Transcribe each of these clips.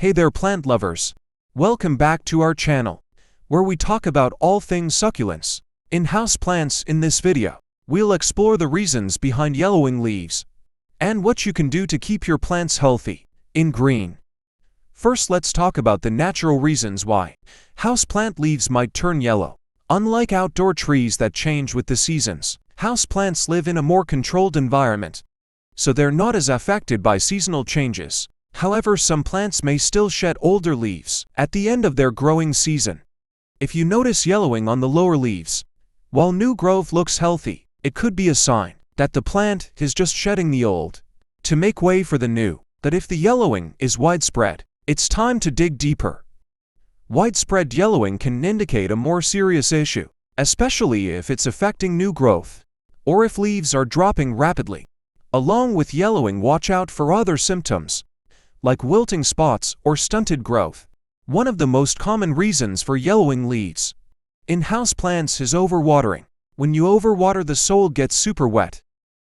Hey there plant lovers! Welcome back to our channel, where we talk about all things succulents. In houseplants, in this video, we'll explore the reasons behind yellowing leaves, and what you can do to keep your plants healthy, in green. First, let's talk about the natural reasons why houseplant leaves might turn yellow. Unlike outdoor trees that change with the seasons, houseplants live in a more controlled environment, so they're not as affected by seasonal changes. However, some plants may still shed older leaves at the end of their growing season. If you notice yellowing on the lower leaves, while new growth looks healthy, it could be a sign that the plant is just shedding the old to make way for the new. But if the yellowing is widespread, it's time to dig deeper. Widespread yellowing can indicate a more serious issue, especially if it's affecting new growth, or if leaves are dropping rapidly. Along with yellowing, watch out for other symptoms, like wilting spots or stunted growth. One of the most common reasons for yellowing leaves in houseplants is overwatering. When you overwater, the soil gets super wet,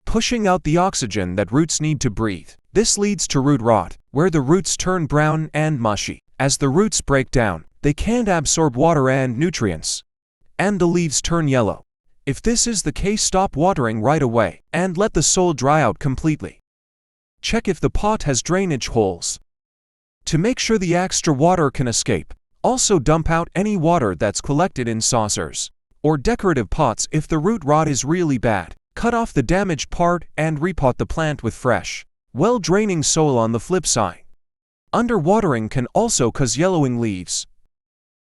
pushing out the oxygen that roots need to breathe. This leads to root rot, where the roots turn brown and mushy. As the roots break down, they can't absorb water and nutrients, and the leaves turn yellow. If this is the case, stop watering right away and let the soil dry out completely. Check if the pot has drainage holes to make sure the extra water can escape. Also, dump out any water that's collected in saucers or decorative pots. If the root rot is really bad, cut off the damaged part and repot the plant with fresh, well-draining soil. On the flip side, underwatering can also cause yellowing leaves.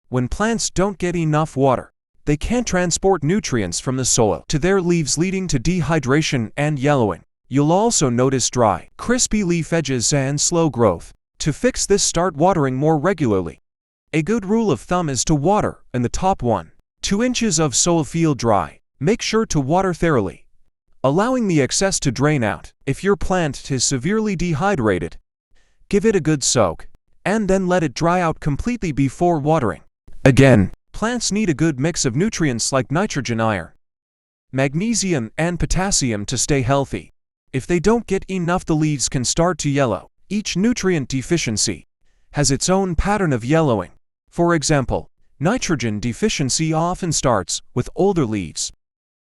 When plants don't get enough water, they can't transport nutrients from the soil to their leaves, leading to dehydration and yellowing. You'll also notice dry, crispy leaf edges and slow growth. To fix this, start watering more regularly. A good rule of thumb is to water in the top 1-2 inches of soil. Feel dry, make sure to water thoroughly, allowing the excess to drain out. If your plant is severely dehydrated, give it a good soak, and then let it dry out completely before watering. Again, plants need a good mix of nutrients like nitrogen, iron, magnesium, and potassium to stay healthy. If they don't get enough, the leaves can start to yellow. Each nutrient deficiency has its own pattern of yellowing. For example, nitrogen deficiency often starts with older leaves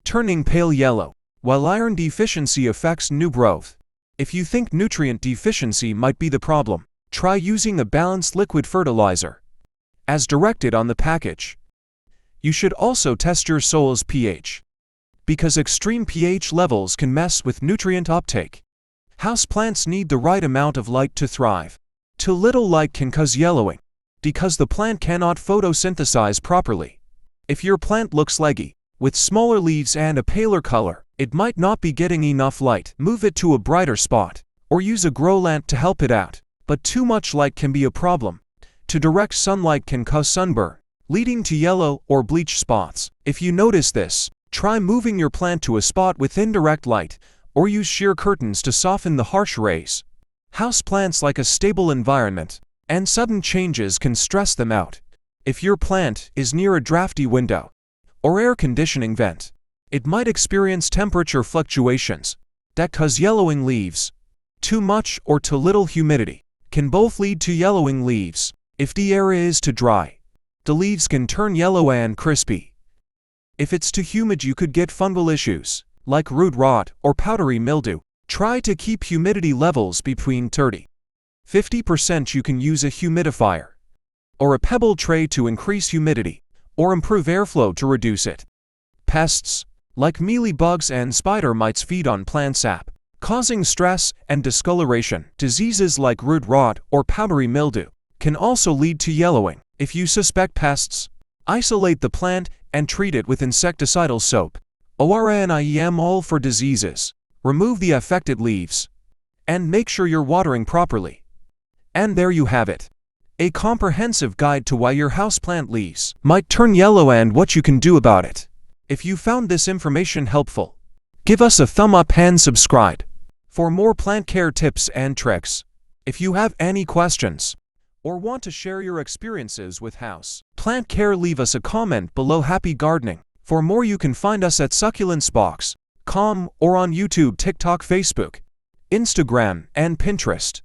turning pale yellow, while iron deficiency affects new growth. If you think nutrient deficiency might be the problem, try using a balanced liquid fertilizer as directed on the package. You should also test your soil's pH, because extreme pH levels can mess with nutrient uptake. Houseplants need the right amount of light to thrive. Too little light can cause yellowing, because the plant cannot photosynthesize properly. If your plant looks leggy, with smaller leaves and a paler color, it might not be getting enough light. Move it to a brighter spot, or use a grow lamp to help it out. But too much light can be a problem. Too direct sunlight can cause sunburn, leading to yellow or bleach spots. If you notice this, try moving your plant to a spot with indirect light, or use sheer curtains to soften the harsh rays. Houseplants like a stable environment, and sudden changes can stress them out. If your plant is near a drafty window or air conditioning vent, it might experience temperature fluctuations that cause yellowing leaves. Too much or too little humidity can both lead to yellowing leaves. If the area is too dry, the leaves can turn yellow and crispy. If it's too humid, you could get fungal issues like root rot or powdery mildew. Try to keep humidity levels between 30–50%. You can use a humidifier or a pebble tray to increase humidity or improve airflow to reduce it. Pests like mealybugs and spider mites feed on plant sap, causing stress and discoloration. Diseases like root rot or powdery mildew can also lead to yellowing. If you suspect pests, isolate the plant and treat it with insecticidal soap. ORNIEM all for diseases. Remove the affected leaves and make sure you're watering properly. And there you have it, a comprehensive guide to why your houseplant leaves might turn yellow and what you can do about it. If you found this information helpful, give us a thumb up and subscribe for more plant care tips and tricks. If you have any questions or want to share your experiences with house plant care, leave us a comment below. Happy gardening! For more, you can find us at succulentsbox.com or on YouTube, TikTok, Facebook, Instagram, and Pinterest.